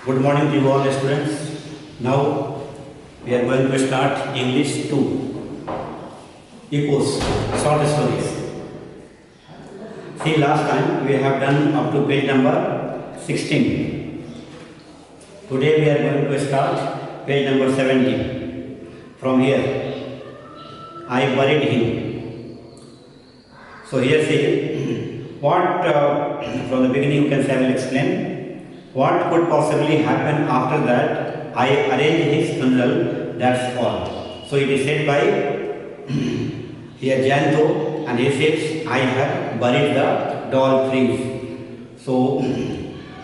Good morning to you all students. Now we are going to start English 2. Echoes, short stories. See, last time we have done up to page number 16. Today we are going to start page number 17. From here, I buried him. So here see, what from the beginning you can say I will explain. What could possibly happen after that? I arranged his funeral, that's all. So it is said by here Janto, and he says, I have buried the doll trees. So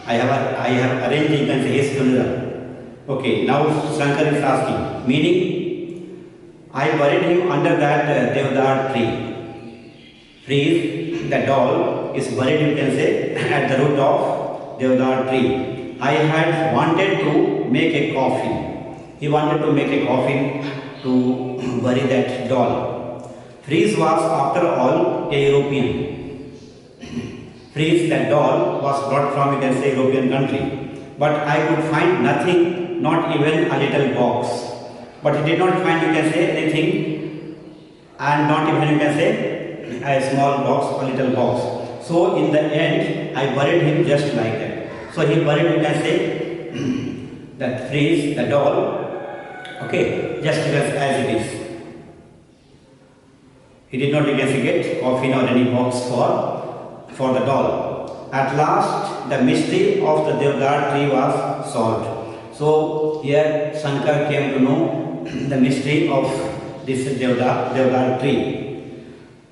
I have arranged, you can say, his funeral. Okay, now Shankar is asking, meaning I buried him under that Devdar tree. Trees, the doll is buried, you can say, at the root of Devdar tree. I had wanted to make a coffin. He wanted to make a coffin to bury that doll. Fries was after all a European. Fries, that doll, was brought from, you can say, European country. But I could find nothing, not even a little box. But he did not find, you can say, anything, and not even, you can say, a small box, a little box. So in the end, I buried him just like that. So he buried, you can say, that Fries, the doll, okay, just as it is. He did not, you can say, get coffin or any box for the doll. At last, the mystery of the Devdar tree was solved. So here Shankar came to know the mystery of this Devdar tree.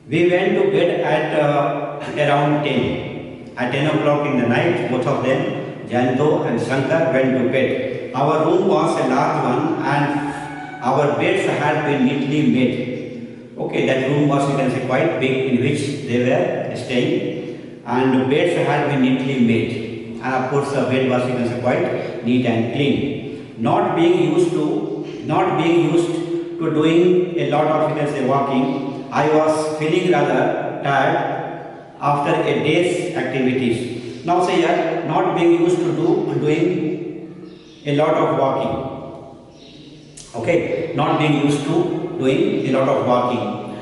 We went to bed at around 10. At 10 o'clock in the night, both of them, Janto and Shankar, went to bed. Our room was a large one and our beds had been neatly made. Okay, that room was, you can say, quite big, in which they were staying, and beds had been neatly made. And of course, the bed was, you can say, quite neat and clean. Not being used to doing a lot of, you can say, walking, I was feeling rather tired after a day's activities. Now say here, not being used to doing a lot of walking. Okay, not being used to doing a lot of walking.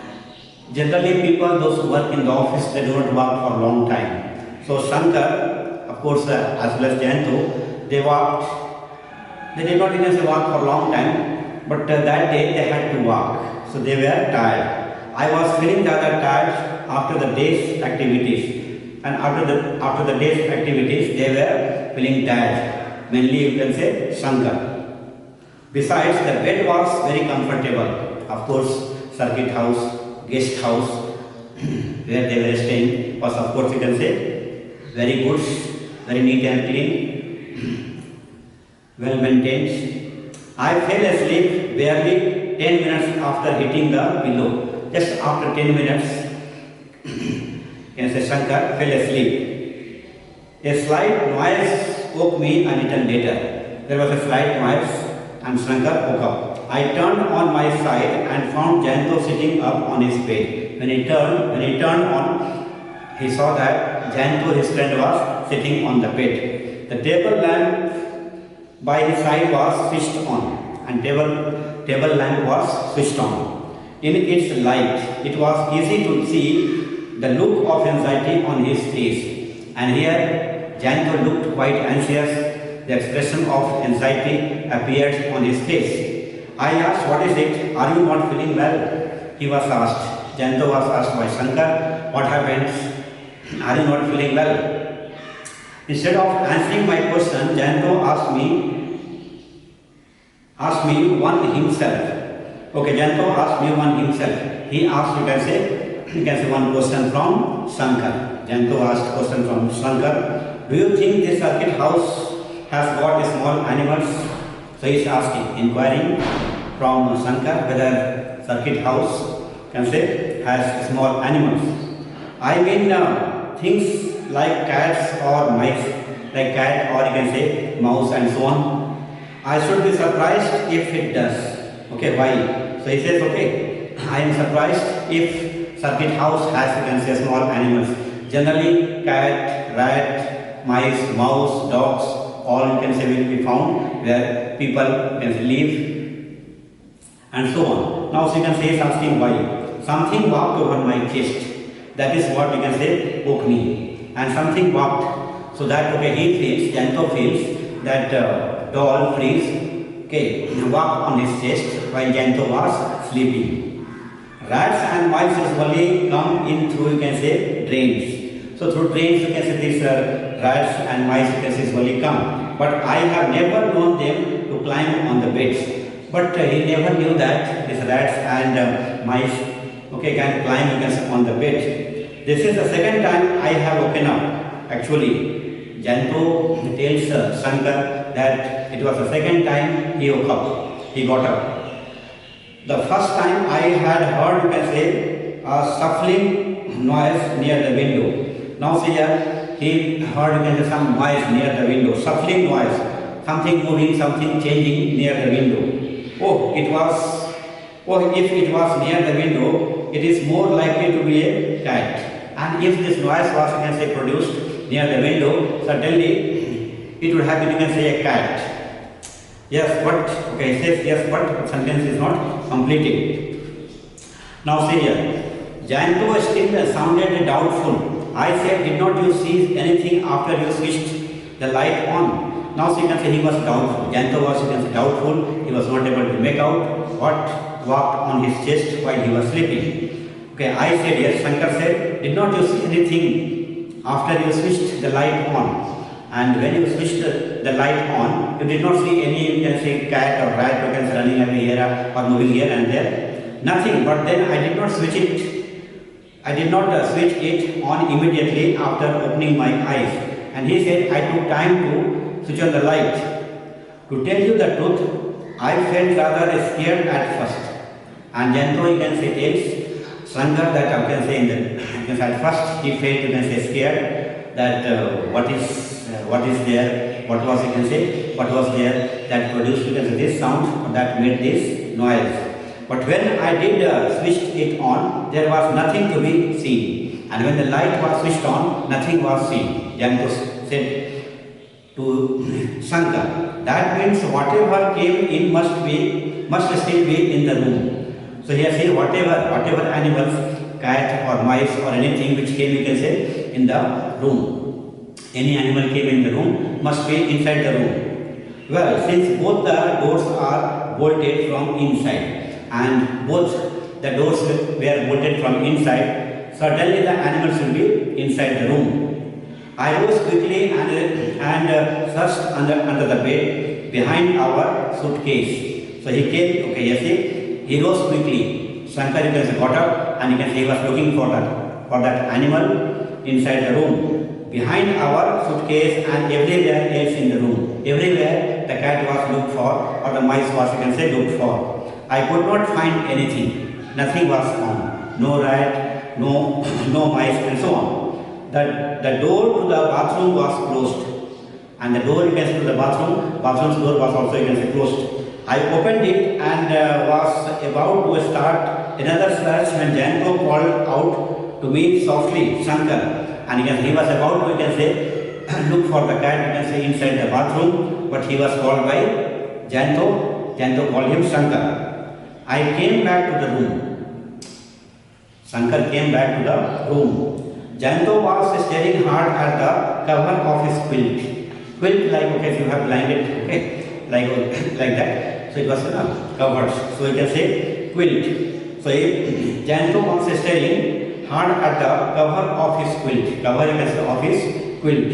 Generally people, those who work in the office, they do not walk for a long time. So Shankar, of course, as well as Janto, they walked. They did not even walk for a long time, but that day they had to walk. So they were tired. I was feeling rather tired after the day's activities, and after the day's activities they were feeling tired. Mainly, you can say, Shankar. Besides, the bed was very comfortable. Of course, circuit house, guest house where they were staying was, of course, you can say, very good, very neat and clean, well maintained. I fell asleep barely 10 minutes after hitting the pillow. Just after 10 minutes, can say, Shankar fell asleep. A slight noise woke me a little later. There was a slight noise and Shankar woke up. I turned on my side and found Janto sitting up on his bed. When he turned on, he saw that Janto, his friend, was sitting on the bed. The table lamp by his side was switched on, and table lamp was switched on. In its light, it was easy to see the look of anxiety on his face. And here, Janto looked quite anxious. The expression of anxiety appeared on his face. I asked, what is it? Are you not feeling well? He was asked. Janto was asked by Shankar, what happens? Are you not feeling well? Instead of answering my question, Janto asked me one himself. Okay, Janto asked me one himself. He asked, you can say one question from Shankar. Janto asked question from Shankar. Do you think this circuit house has got small animals? So he is asking, inquiring from Shankar whether circuit house, can say, has small animals. I mean things like cats or mice, like cat or, you can say, mouse and so on. I should be surprised if it does. Okay, why? So he says, okay, I am surprised if circuit house has, you can say, small animals. Generally, cat, rat, mice, mouse, dogs, all you can say will be found where people can live and so on. Now so you can say is asking why. Something walked over my chest. That is what you can say woke me. And something walked. So that okay, he feels, Janto feels that doll freeze, okay, walked on his chest while Janto was sleeping. Rats and mice usually come in through you can say drains. So through drains you can say these rats and mice you can say usually come. But I have never known them to climb on the beds. But he never knew that these rats and mice okay, can climb you can say on the bed. This is the second time I have woken up. Actually, Janto tells Shankar that it was the second time he woke up. He got up. The first time I had heard, you can say, a shuffling noise near the window. Now see here, he heard, you can say, some noise near the window. Shuffling noise. Something moving, something changing near the window. Oh, if it was near the window, it is more likely to be a cat. And if this noise was, you can say, produced near the window, certainly it would have been, you can say, a cat. Yes, but, okay, it says yes, but sentence is not completed. Now see here, Janto still sounded doubtful. I said, did not you see anything after you switched the light on? Now so you can say he was doubtful. Janto was, you can say, doubtful. He was not able to make out what walked on his chest while he was sleeping. Okay, I said yes. Shankar said, did not you see anything after you switched the light on? And when you switched the light on, you did not see any, you can say, cat or rat or can say running away here or moving here and there. Nothing. But then I did not switch it. I did not switch it on immediately after opening my eyes. And he said, I took time to switch on the light. To tell you the truth, I felt rather scared at first. And Janto, you can say, tells Shankar that I can say at first he felt, you can say, scared that what is there, what was, you can say, what was there that produced, you can say, this sound that made this noise. But when I did switch it on, there was nothing to be seen. And when the light was switched on, nothing was seen. Janto said to Shankar, that means whatever came in must still be in the room. So here say whatever animals, cat or mice or anything which came, you can say, in the room. Any animal came in the room must be inside the room. Well, since both the doors are bolted from inside and both the doors were bolted from inside, certainly the animal should be inside the room. I rose quickly and searched under the bed behind our suitcase. So he came, okay, yes, he rose quickly. Shankar, you can say, got up and you can say he was looking for that animal inside the room, behind our suitcase and everywhere else in the room. Everywhere the cat was looked for or the mice was, you can say, looked for. I could not find anything. Nothing was found. No rat, no mice and so on. The door to the bathroom was closed. And the door, you can say, to the bathroom's door was also, you can say, closed. I opened it and was about to start another search when Janto called out to me softly, Shankar. And he was about to, you can say, look for the cat, you can say, inside the bathroom, but he was called by Janto. Janto called him Shankar. I came back to the room. Shankar came back to the room. Janto was staring hard at the cover of his quilt. Quilt, like, okay, if you have blanket, okay, like that. So it was covered. So you can say quilt. So Janto was staring hard at the cover of his quilt. Cover, you can say, of his quilt.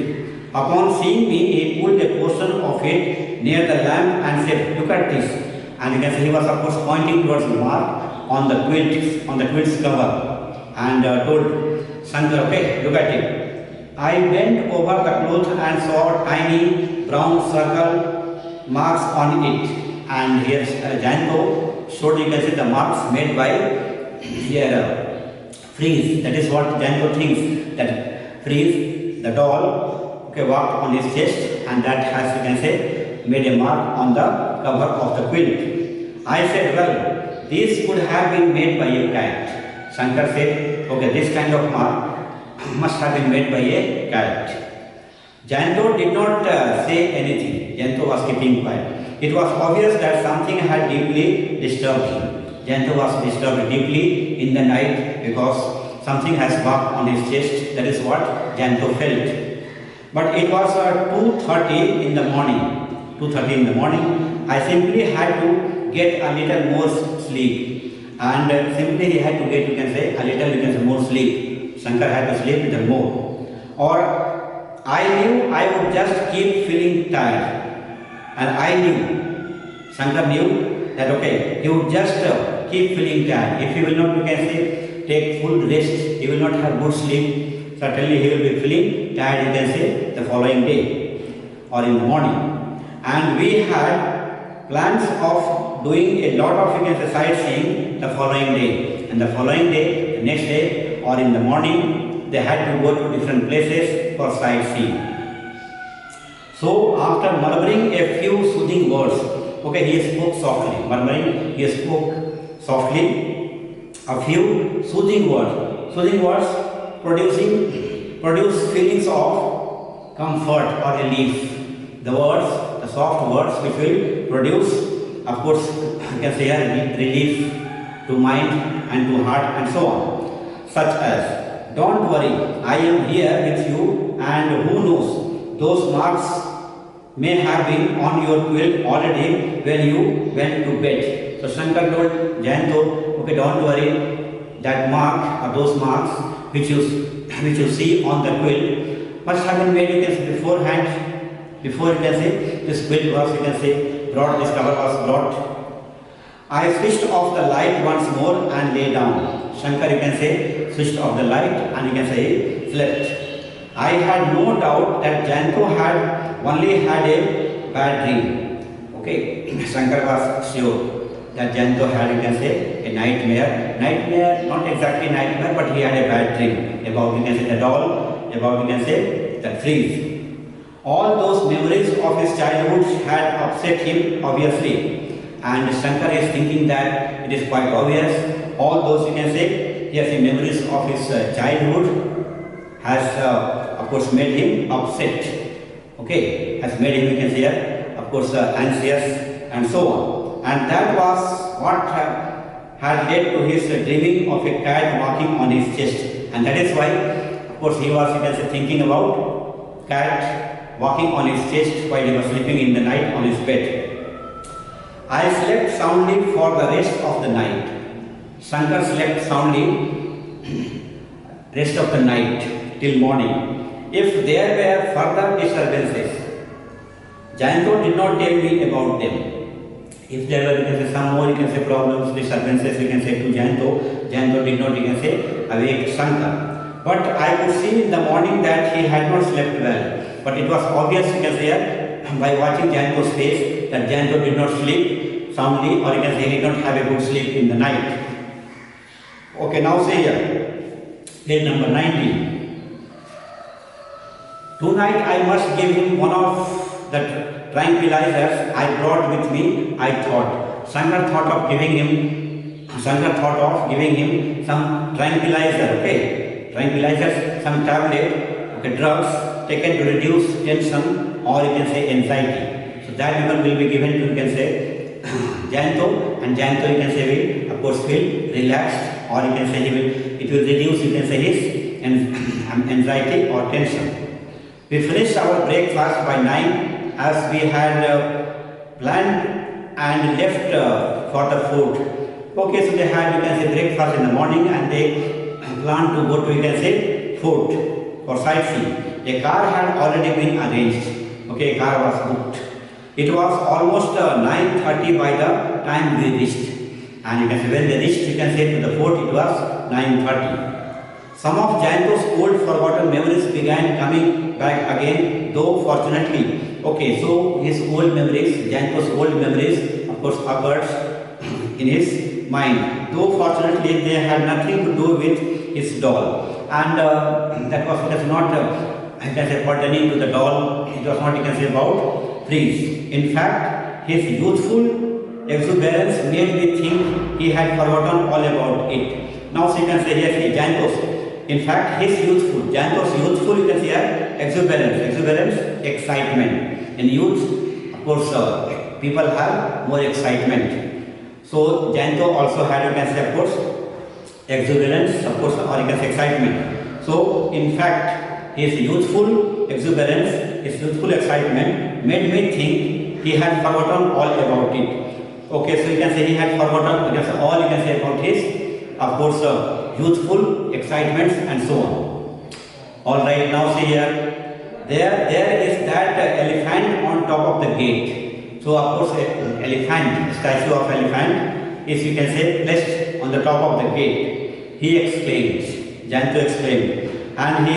Upon seeing me, he pulled a portion of it near the lamp and said, look at this. And you can see he was, of course, pointing towards the mark on the quilt's cover, and told Shankar, okay, look at it. I bent over the cloth and saw tiny brown circle marks on it. And here Janto showed, you can see, the marks made by here Freeze. That is what Janto thinks, that Freeze, the doll, okay, walked on his chest, and that has, you can say, made a mark on the cover of the quilt. I said, well, this could have been made by a cat. Shankar said, okay, this kind of mark must have been made by a cat. Janto did not say anything. Janto was keeping quiet. It was obvious that something had deeply disturbed him. Janto was disturbed deeply in the night because something has bucked on his chest. That is what Janto felt. But it was 2:30 in the morning. 2:30 in the morning. I simply had to get a little more sleep. And simply he had to get, you can say, a little, you can say, more sleep. Shankar had to sleep a little more. Or I knew I would just keep feeling tired. And I knew, Shankar knew that okay, he would just keep feeling tired. If he will not, you can say, take full rest, he will not have good sleep, certainly he will be feeling tired, you can say, the following day or in the morning. And we had plans of doing a lot of, you can say, sightseeing the following day. And the following day, the next day or in the morning, they had to go to different places for sightseeing. So after murmuring a few soothing words, okay, he spoke softly, murmuring, he spoke softly a few soothing words. Soothing words produce feelings of comfort or relief. The words, the soft words which will produce, of course, you can say a relief to mind and to heart and so on. Such as, don't worry, I am here with you, and who knows, those marks may have been on your quilt already when you went to bed. So Shankar told Janto, okay, don't worry, that mark or those marks which you see on the quilt must have been made, you can say, beforehand, before, you can say, this quilt was, you can say, brought, this cover was brought. I switched off the light once more and lay down. Shankar, you can say, switched off the light and you can say, slept. I had no doubt that Janto had only had a bad dream. Okay, Shankar was sure that Janto had, you can say, a nightmare. Nightmare, not exactly nightmare, but he had a bad dream about, you can say, the doll, about, you can say, the trees. All those memories of his childhood had upset him, obviously. And Shankar is thinking that it is quite obvious. All those, you can say, yes, the memories of his childhood has, of course, made him upset. Okay, has made him, you can say, of course, anxious and so on. And that was what had led to his dreaming of a cat walking on his chest. And that is why, of course, he was, you can say, thinking about cat walking on his chest while he was sleeping in the night on his bed. I slept soundly for the rest of the night. Shankar slept soundly rest of the night till morning. If there were further disturbances, Janto did not tell me about them. If there were, you can say, some more, you can say, problems, disturbances, you can say, to Janto, Janto did not, you can say, awake Shankar. But I could see in the morning that he had not slept well. But it was obvious, you can say, by watching Janto's face, that Janto did not sleep soundly, or you can say he did not have a good sleep in the night. Okay, now say here, page number 19. Tonight I must give him one of the tranquilizers I brought with me, I thought. Shankar thought of giving him some tranquilizer, okay? Tranquilizers, some tablet, okay, drugs taken to reduce tension or you can say anxiety. So that one will be given to, you can say, Janto, and Janto, you can say, will, of course, feel relaxed, or you can say it will reduce, you can say, his anxiety or tension. We finished our breakfast by 9 as we had planned and left for the food. Okay, so they had, you can say, breakfast in the morning and they planned to go to, you can say, food for sightseeing. A car had already been arranged. Okay, a car was booked. It was almost 9:30 by the time we reached. And you can say when they reached, you can say to the fort, it was 9:30. Some of Janto's old forgotten memories began coming back again, though fortunately. Okay, so his old memories, Janto's old memories, of course, occurred in his mind. Though fortunately they had nothing to do with his doll. And that was not, I can say, pertaining to the doll. It was not, you can say, about trees. In fact, his youthful exuberance made me think he had forgotten all about it. Now, so you can say, yes, In fact, his youthful, Janto's youthful, you can see here, exuberance, excitement. In youth, of course, people have more excitement. So Janto also had, you can say, of course, exuberance, of course, or you can say excitement. So in fact, his youthful exuberance, his youthful excitement made me think he had forgotten all about it. Okay, so you can say he had forgotten, you can say all you can say about his, of course, youthful excitements and so on. All right, now see here, there is that elephant on top of the gate. So of course, elephant, statue of elephant is, you can say, placed on the top of the gate. He exclaims, Janto exclaimed, and he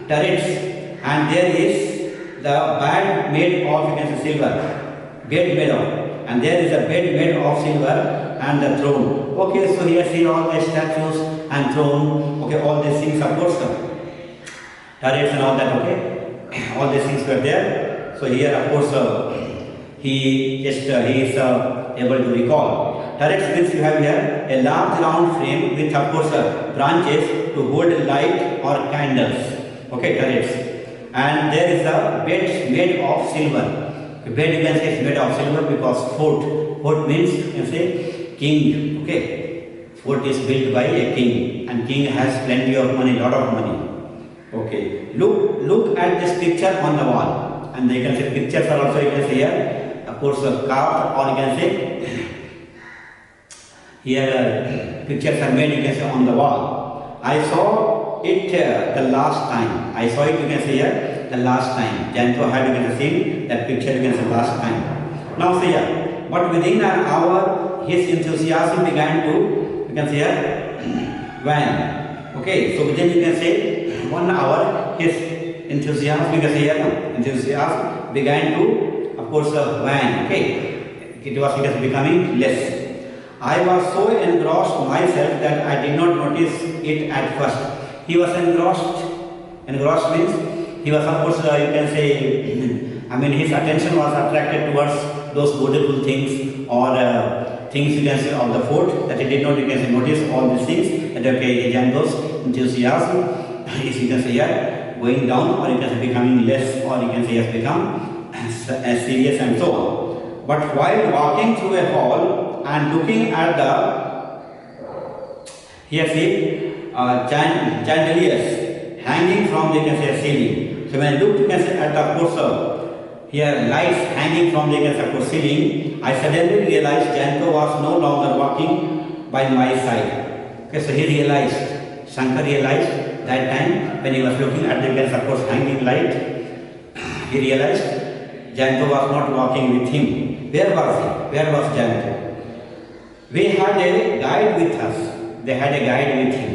turrets, and there is the bed made of, you can say, silver, bed made of, and there is a bed made of silver and the throne. Okay, so here see all the statues and throne, okay, all these things, of course, turrets and all that, okay, all these things were there. So here, of course, he is able to recall. Turrets means you have here a large round frame with, of course, branches to hold light or candles. Okay, turrets. And there is a bed made of silver. The bed, you can say, is made of silver because fort means, you can say, king. Okay, fort is built by a king, and king has plenty of money, lot of money. Okay, look at this picture on the wall, and you can say pictures are also, you can say here, of course, carved, or you can say here pictures are made, you can say, on the wall. I saw it the last time. I saw it, you can say here, the last time. Janto had, you can say, seen that picture, you can say, last time. Now see here, but within an hour, his enthusiasm began to, you can say here, wane. Okay, so within, you can say, 1 hour, his enthusiasm, you can say here, enthusiasm began to, of course, wane. Okay, it was, you can say, becoming less. I was so engrossed myself that I did not notice it at first. He was engrossed. Engrossed means he was, of course, you can say, I mean, his attention was attracted towards those beautiful things or things, you can say, of the fort, that he did not, you can say, notice all these things. That okay, Janto's enthusiasm is, you can say here, going down, or you can say becoming less, or you can say has become serious and so on. But while walking through a hall and looking at the, here see, chandeliers hanging from the, you can say, ceiling. So when I looked, you can say, at the, of course, here lights hanging from the, you can say, of course, ceiling, I suddenly realized Janto was no longer walking by my side. Okay, so he realized, Shankar realized that time when he was looking at the, you can say, of course, hanging light, he realized Janto was not walking with him. Where was he? Where was Janto? We had a guide with us. They had a guide with him.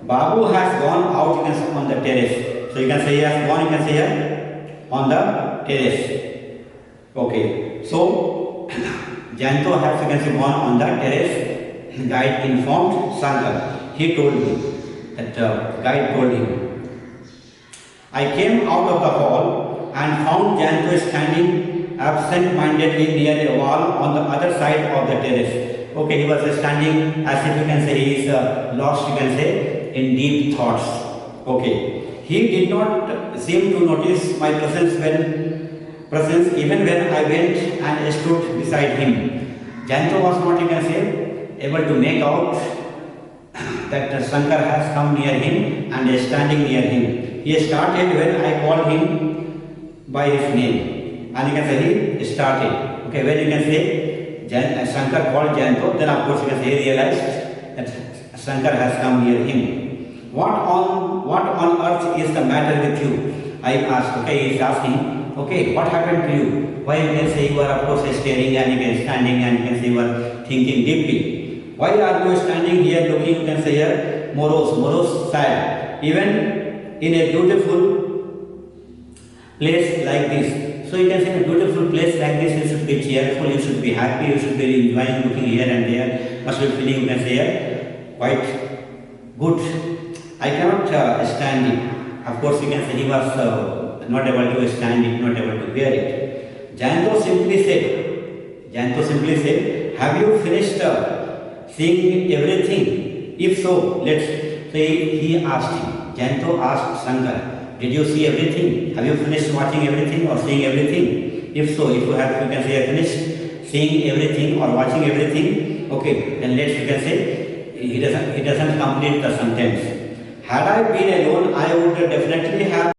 Babu has gone out, you can say, on the terrace. So you can say he has gone, you can say here, on the terrace. Okay. So Janto has, you can say, gone on the terrace. The guide informed Shankar. He told me that guide told him. I came out of the hall and found Janto standing absent-mindedly near a wall on the other side of the terrace. Okay, he was standing as if, you can say, he is lost, you can say, in deep thoughts. Okay, he did not seem to notice my presence even when I went and stood beside him. Janto was not, you can say, able to make out that Shankar has come near him and is standing near him. He started when I called him by his name. And you can say he started. Okay, when you can say Shankar called Janto, then of course you can say he realized that Shankar has come near him. What on earth is the matter with you? I asked. Okay, he is asking. Okay, what happened to you? Why you can say you are, of course, staring, and you can standing, and you can say you are thinking deeply. Why are you standing here looking, you can say here, morose, sad, even in a beautiful place like this? So you can say in a beautiful place like this, you should be cheerful, you should be happy, you should be enjoying looking here and there, must be feeling, you can say here, quite good. I cannot stand it. Of course, you can say he was not able to stand it, not able to bear it. Janto simply said, have you finished seeing everything? If so, let's say he asked him. Jayanto asked Shankar, did you see everything? Have you finished watching everything or seeing everything? If so, if you have, you can say I finished seeing everything or watching everything. Okay, then you can say he doesn't complete the sentence. Had I been alone, I would definitely have